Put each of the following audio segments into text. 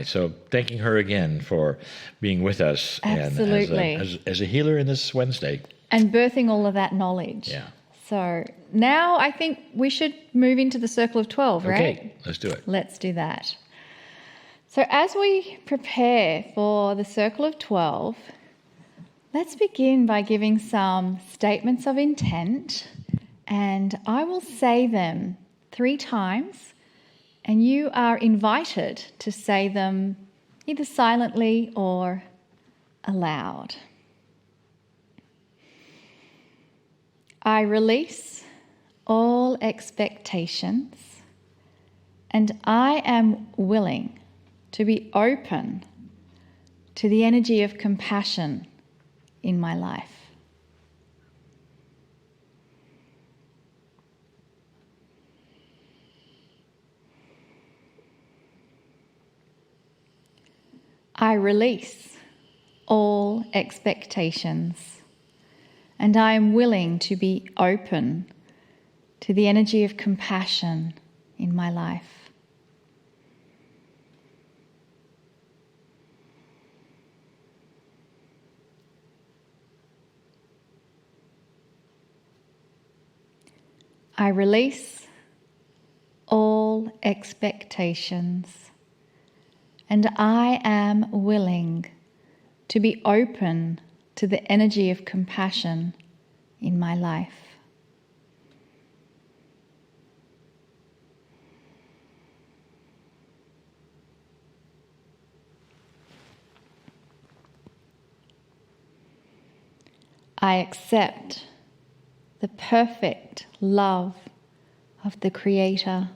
tonight. So thanking her again for being with us. Absolutely. And as a healer in this Wednesday. And birthing all of that knowledge. Yeah. So now I think we should move into the circle of 12, right? Okay, let's do it. Let's do that. So as we prepare for the circle of 12, let's begin by giving some statements of intent, and I will say them 3 times, and you are invited to say them either silently or aloud. I release all expectations, and I am willing to be open to the energy of compassion in my life. I release all expectations, and I am willing to be open to the energy of compassion in my life. I release all expectations, and I am willing to be open to the energy of compassion in my life. I accept the perfect love of the Creator.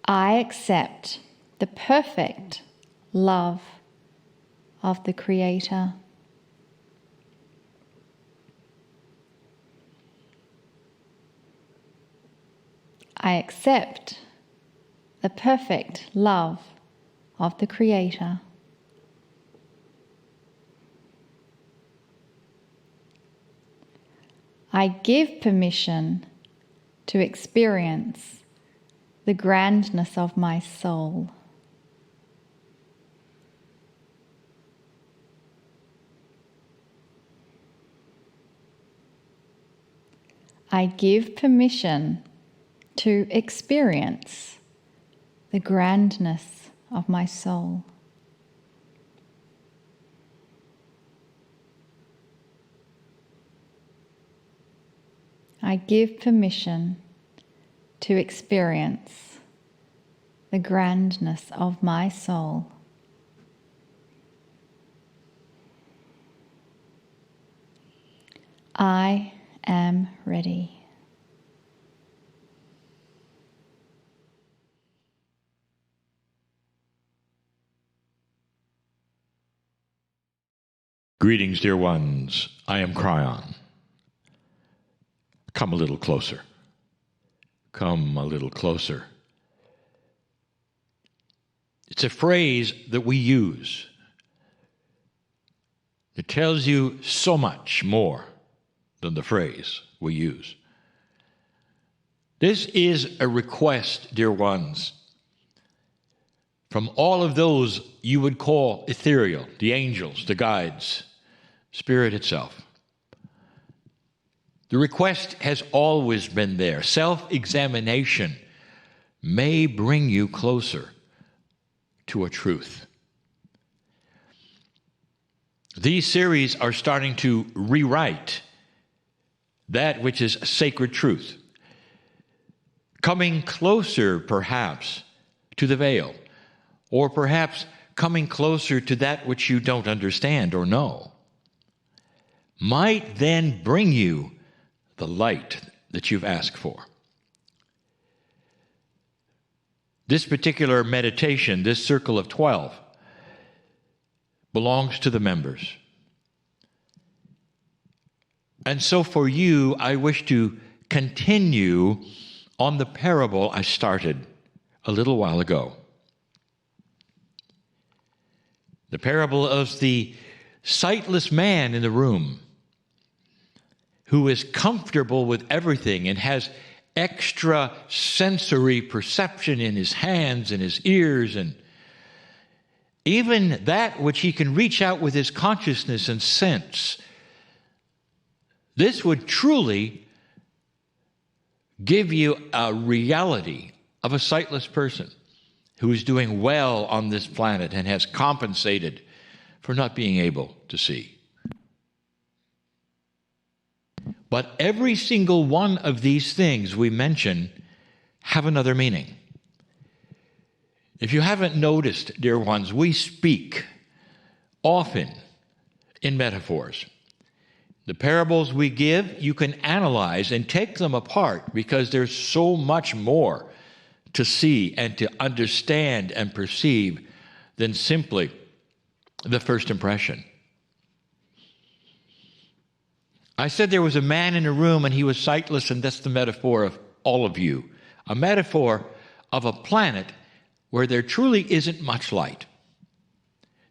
I accept the perfect love of the Creator. I accept the perfect love of the Creator. I give permission to experience the grandness of my soul. I give permission to experience the grandness of my soul. I give permission to experience the grandness of my soul. I am ready. Greetings, dear ones. I am Kryon. Come a little closer. Come a little closer. It's a phrase that we use. It tells you so much more than the phrase we use. This is a request, dear ones, from all of those you would call ethereal, the angels, the guides, Spirit itself. The request has always been there. Self-examination may bring you closer to a truth. These series are starting to rewrite that which is sacred truth, coming closer, perhaps, to the veil, or perhaps coming closer to that which you don't understand or know, might then bring you the light that you've asked for. This particular meditation, this circle of 12, belongs to the members. And so for you, I wish to continue on the parable I started a little while ago. The parable of the sightless man in the room who is comfortable with everything and has extra sensory perception in his hands and his ears, and even that which he can reach out with his consciousness and sense. This would truly give you a reality of a sightless person who is doing well on this planet and has compensated for not being able to see. But every single one of these things we mention have another meaning. If you haven't noticed, dear ones, we speak often in metaphors. The parables we give, you can analyze and take them apart because there's so much more to see and to understand and perceive than simply the first impression. I said there was a man in a room and he was sightless, and that's the metaphor of all of you. A metaphor of a planet where there truly isn't much light.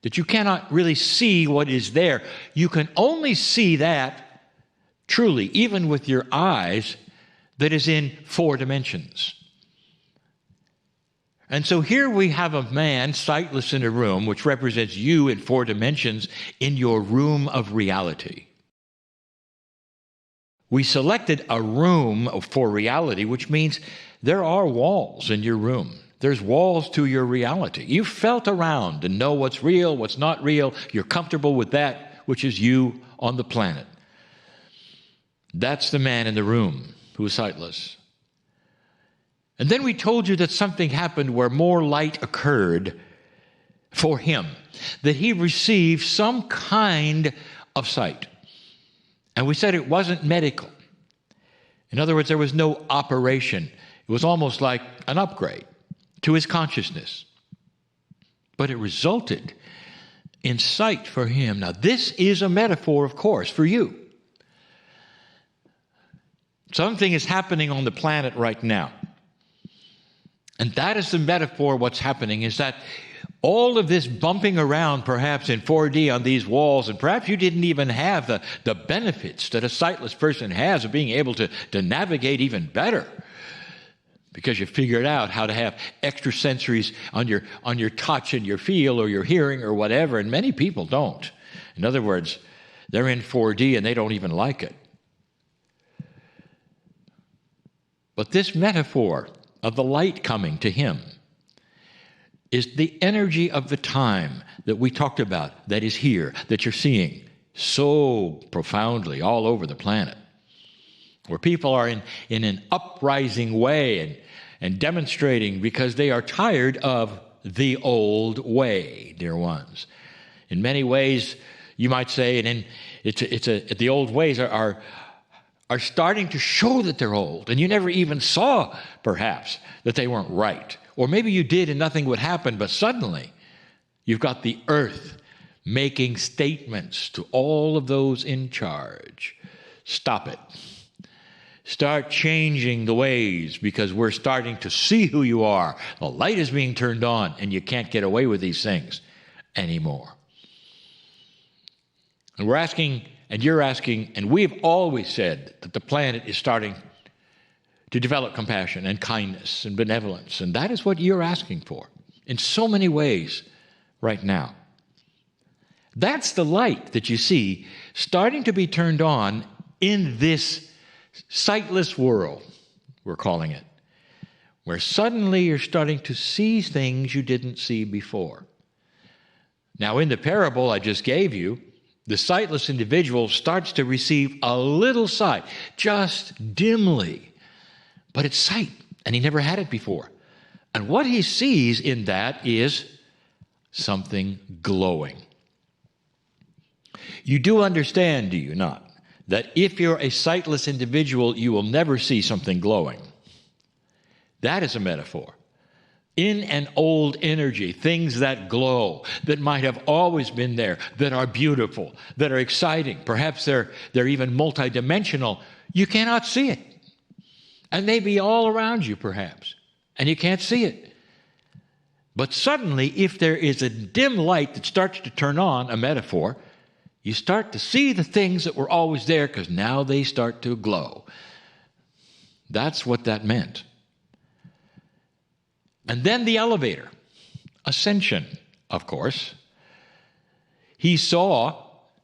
That you cannot really see what is there. You can only see that truly, even with your eyes, that is in 4 dimensions. And so here we have a man sightless in a room, which represents you in 4 dimensions in your room of reality. We selected a room for reality, which means there are walls in your room. There's walls to your reality. You've felt around and know what's real, what's not real. You're comfortable with that which is you on the planet. That's the man in the room who is sightless. And then we told you that something happened where more light occurred for him, that he received some kind of sight. And we said it wasn't medical. In other words, there was no operation. It was almost like an upgrade to his consciousness. But it resulted in sight for him. Now, this is a metaphor, of course, for you. Something is happening on the planet right now. And that is the metaphor. What's happening is that all of this bumping around perhaps in 4D on these walls, and perhaps you didn't even have the benefits that a sightless person has of being able to navigate even better because you figured out how to have extra sensories on your touch and your feel or your hearing or whatever, and many people don't. In other words, they're in 4D and they don't even like it. But this metaphor of the light coming to him is the energy of the time that we talked about that is here, that you're seeing so profoundly all over the planet, where people are in an uprising way and demonstrating because they are tired of the old way, dear ones. In many ways, you might say, and the old ways are starting to show that they're old, and you never even saw, perhaps, that they weren't right. Or maybe you did and nothing would happen, but suddenly you've got the earth making statements to all of those in charge. Stop it. Start changing the ways because we're starting to see who you are. The light is being turned on and you can't get away with these things anymore. And we're asking, and you're asking, and we've always said that the planet is starting to develop compassion and kindness and benevolence. And that is what you're asking for in so many ways right now. That's the light that you see starting to be turned on in this sightless world, we're calling it, where suddenly you're starting to see things you didn't see before. Now, in the parable I just gave you, the sightless individual starts to receive a little sight, just dimly. But it's sight, and he never had it before. And what he sees in that is something glowing. You do understand, do you not, that if you're a sightless individual, you will never see something glowing. That is a metaphor. In an old energy, things that glow, that might have always been there, that are beautiful, that are exciting. Perhaps they're even multidimensional. You cannot see it. And they be all around you, perhaps, and you can't see it. But suddenly, if there is a dim light that starts to turn on, a metaphor, you start to see the things that were always there because now they start to glow. That's what that meant. And then the elevator. Ascension, of course. He saw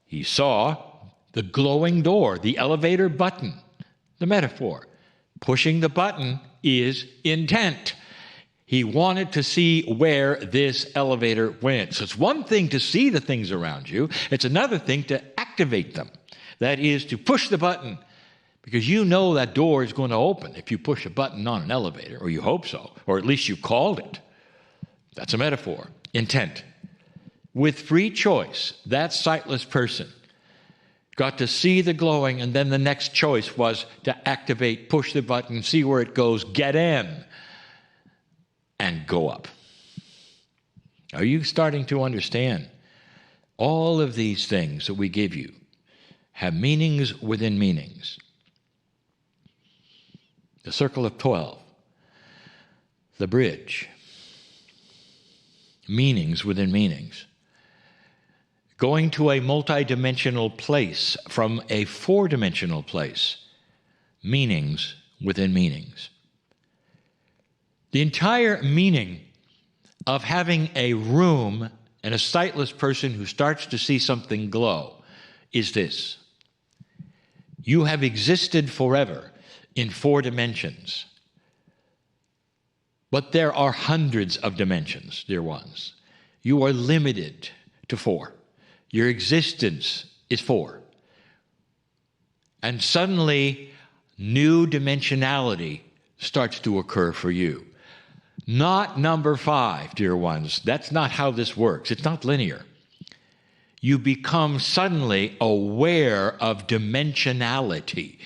the glowing door, the elevator button, the metaphor. Pushing the button is intent. He wanted to see where this elevator went. So it's one thing to see the things around you. It's another thing to activate them. That is to push the button, because you know that door is going to open if you push a button on an elevator, or you hope so, or at least you called it. That's a metaphor. Intent. With free choice, that sightless person got to see the glowing, and then the next choice was to activate, push the button, see where it goes, get in, and go up. Are you starting to understand? All of these things that we give you have meanings within meanings. The circle of 12, the bridge, meanings within meanings. Going to a multidimensional place from a four-dimensional place, meanings within meanings. The entire meaning of having a room and a sightless person who starts to see something glow is this. You have existed forever in 4 dimensions. But there are hundreds of dimensions, dear ones. You are limited to 4. Your existence is 4. And suddenly, new dimensionality starts to occur for you. Not number 5, dear ones. That's not how this works. It's not linear. You become suddenly aware of dimensionality.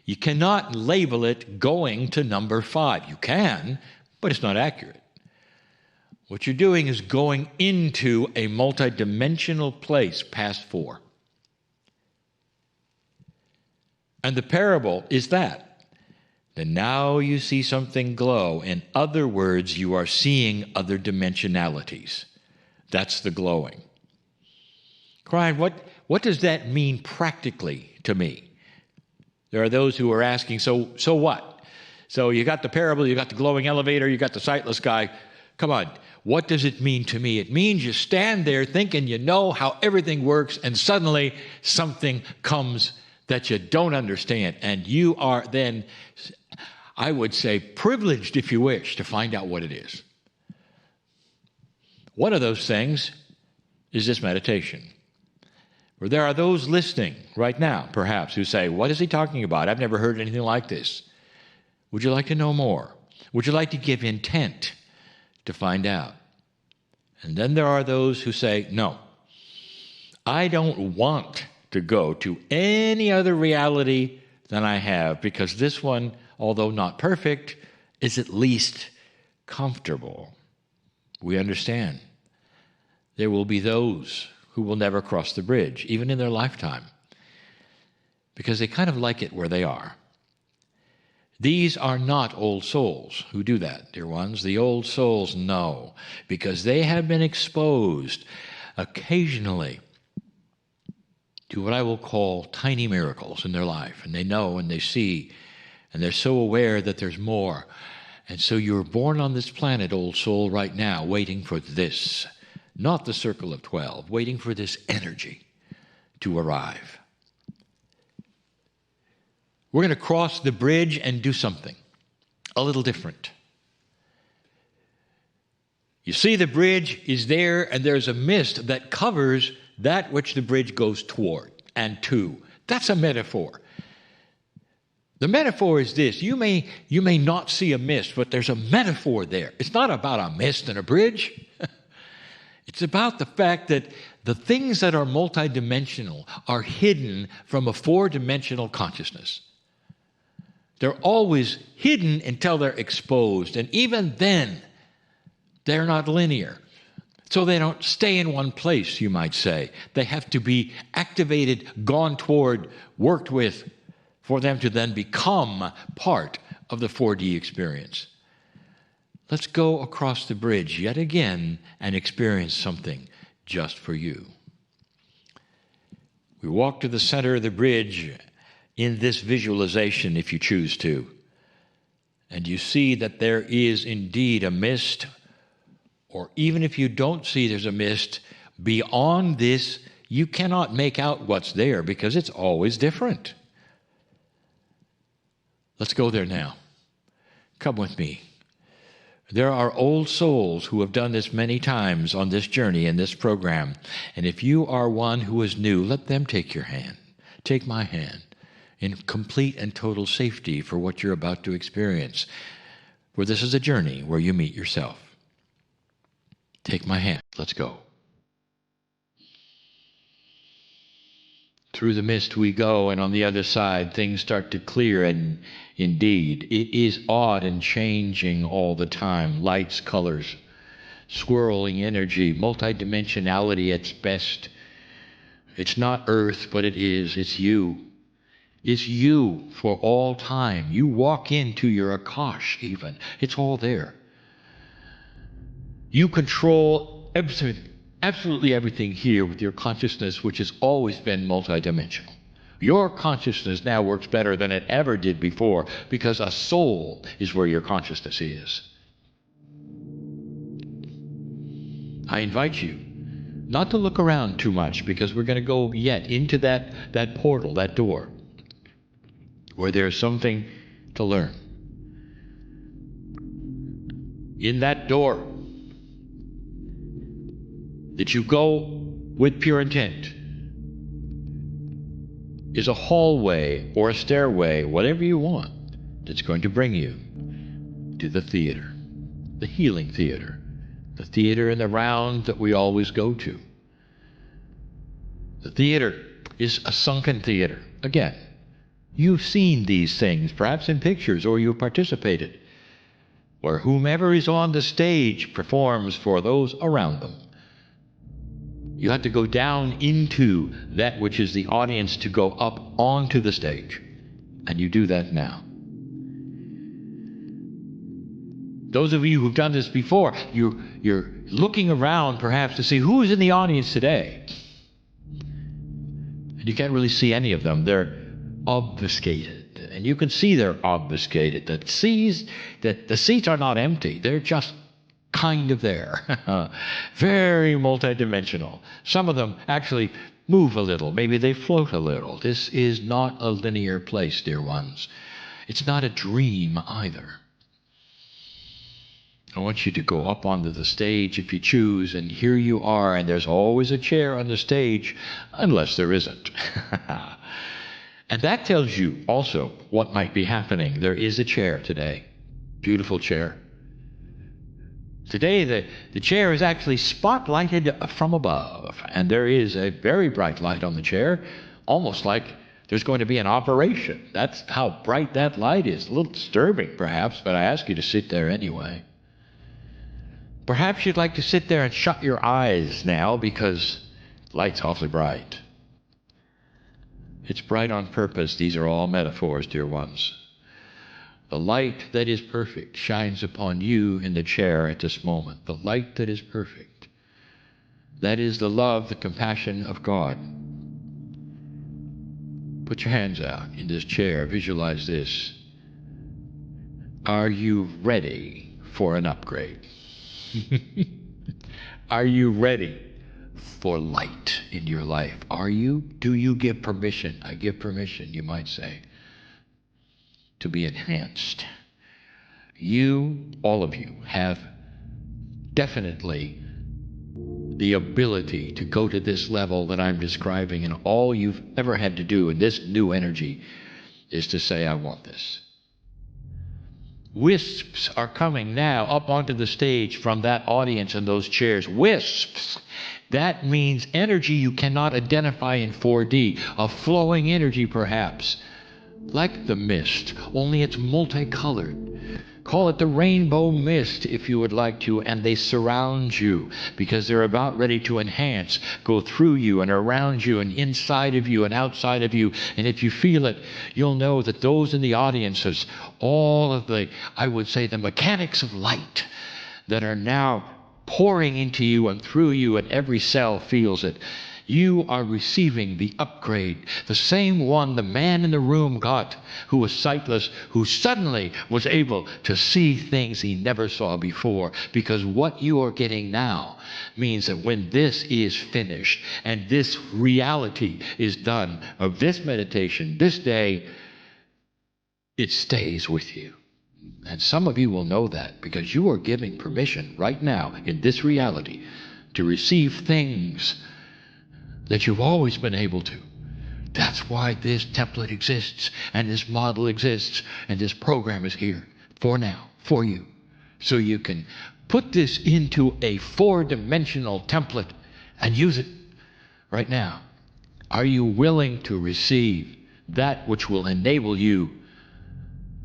You cannot label it going to number 5. You can, but it's not accurate. What you're doing is going into a multidimensional place past 4. And the parable is that. Then now you see something glow. In other words, you are seeing other dimensionalities. That's the glowing. Kryon, what does that mean practically to me? There are those who are asking, so what? So you got the parable, you got the glowing elevator, you got the sightless guy. Come on, what does it mean to me? It means you stand there thinking you know how everything works, and suddenly something comes that you don't understand. And you are then, I would say, privileged, if you wish, to find out what it is. One of those things is this meditation. Where there are those listening right now, perhaps, who say, what is he talking about? I've never heard anything like this. Would you like to know more? Would you like to give intent to find out? And then there are those who say, no, I don't want to go to any other reality than I have, because this one, although not perfect, is at least comfortable. We understand. There will be those who will never cross the bridge, even in their lifetime, because they kind of like it where they are. These are not old souls who do that, dear ones. The old souls know, because they have been exposed occasionally to what I will call tiny miracles in their life, and they know and they see, and they're so aware that there's more. And so you're born on this planet, old soul, right now, waiting for this. Not the circle of 12, waiting for this energy to arrive. We're going to cross the bridge and do something a little different. You see, the bridge is there, and there's a mist that covers that which the bridge goes toward and to. That's a metaphor. The metaphor is this. You may not see a mist, but there's a metaphor there. It's not about a mist and a bridge. It's about the fact that the things that are multidimensional are hidden from a 4-dimensional consciousness. They're always hidden until they're exposed. And even then, they're not linear. So they don't stay in one place, you might say. They have to be activated, gone toward, worked with, for them to then become part of the 4D experience. Let's go across the bridge yet again and experience something just for you. We walk to the center of the bridge in this visualization, if you choose to. and you see that there is indeed a mist, or even if you don't see there's a mist, beyond this, you cannot make out what's there because it's always different. Let's go there now. Come with me. There are old souls who have done this many times on this journey in this program. And if you are one who is new, let them take your hand. Take my hand in complete and total safety for what you're about to experience. For this is a journey where you meet yourself. Take my hand. Let's go. Through the mist we go, and on the other side things start to clear, and indeed it is odd and changing all the time. Lights, colors, swirling energy, multidimensionality at its best. It's not earth, but it is. It's you. It's you for all time. You walk into your Akash even. It's all there. You control absolutely everything here with your consciousness, which has always been multidimensional. Your consciousness now works better than it ever did before because a soul is where your consciousness is. I invite you not to look around too much because we're going to go yet into that portal, that door, where there's something to learn. In that door that you go with pure intent is a hallway or a stairway, whatever you want, that's going to bring you to the theater, the healing theater, the theater in the round that we always go to. The theater is a sunken theater. Again, you've seen these things, perhaps in pictures, or you've participated, where whomever is on the stage performs for those around them. You have to go down into that which is the audience to go up onto the stage. And you do that now. Those of you who've done this before, you're looking around perhaps to see who is in the audience today. And you can't really see any of them. They're obfuscated. And you can see they're obfuscated. The seats are not empty. They're just kind of there. Very multidimensional. Some of them actually move a little. Maybe they float a little. This is not a linear place, dear ones. It's not a dream either. I want you to go up onto the stage if you choose, and here you are, and there's always a chair on the stage, unless there isn't. And that tells you also what might be happening. There is a chair today. Beautiful chair. Today, the chair is actually spotlighted from above, and there is a very bright light on the chair, almost like there's going to be an operation. That's how bright that light is. A little disturbing, perhaps, but I ask you to sit there anyway. Perhaps you'd like to sit there and shut your eyes now because the light's awfully bright. It's bright on purpose. These are all metaphors, dear ones. The light that is perfect shines upon you in the chair at this moment. The light that is perfect. That is the love, the compassion of God. Put your hands out in this chair. Visualize this. Are you ready for an upgrade? Are you ready for light in your life? Are you? Do you give permission? I give permission, you might say, to be enhanced. You, all of you, have definitely the ability to go to this level that I'm describing, and all you've ever had to do in this new energy is to say, I want this. Wisps are coming now up onto the stage from that audience and those chairs. Wisps. That means energy you cannot identify in 4D, a flowing energy perhaps. Like the mist, only it's multicolored. Call it the rainbow mist if you would like to, and they surround you because they're about ready to enhance, go through you and around you and inside of you and outside of you. And if you feel it, you'll know that those in the audiences, all of the, I would say, the mechanics of light that are now pouring into you and through you, and every cell feels it. You are receiving the upgrade, the same one the man in the room got who was sightless, who suddenly was able to see things he never saw before. Because what you are getting now means that when this is finished and this reality is done of this meditation, this day, it stays with you. And some of you will know that because you are giving permission right now in this reality to receive things that you've always been able to. That's why this template exists, and this model exists, and this program is here for now, for you. So you can put this into a 4-dimensional template and use it right now. Are you willing to receive that which will enable you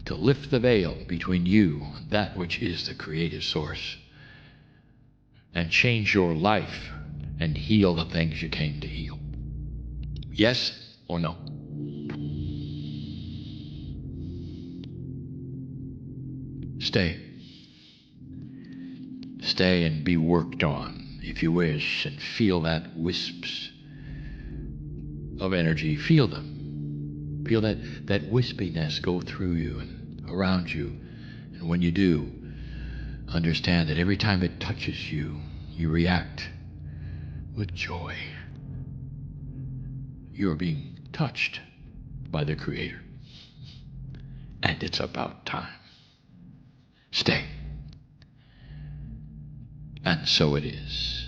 to lift the veil between you and that which is the creative source, and change your life and heal the things you came to heal? Yes or no? Stay. Stay and be worked on, if you wish, and feel that wisps of energy. Feel them. Feel that wispiness go through you and around you. And when you do, understand that every time it touches you, you react with joy. You're being touched by the Creator. And it's about time. Stay. And so it is.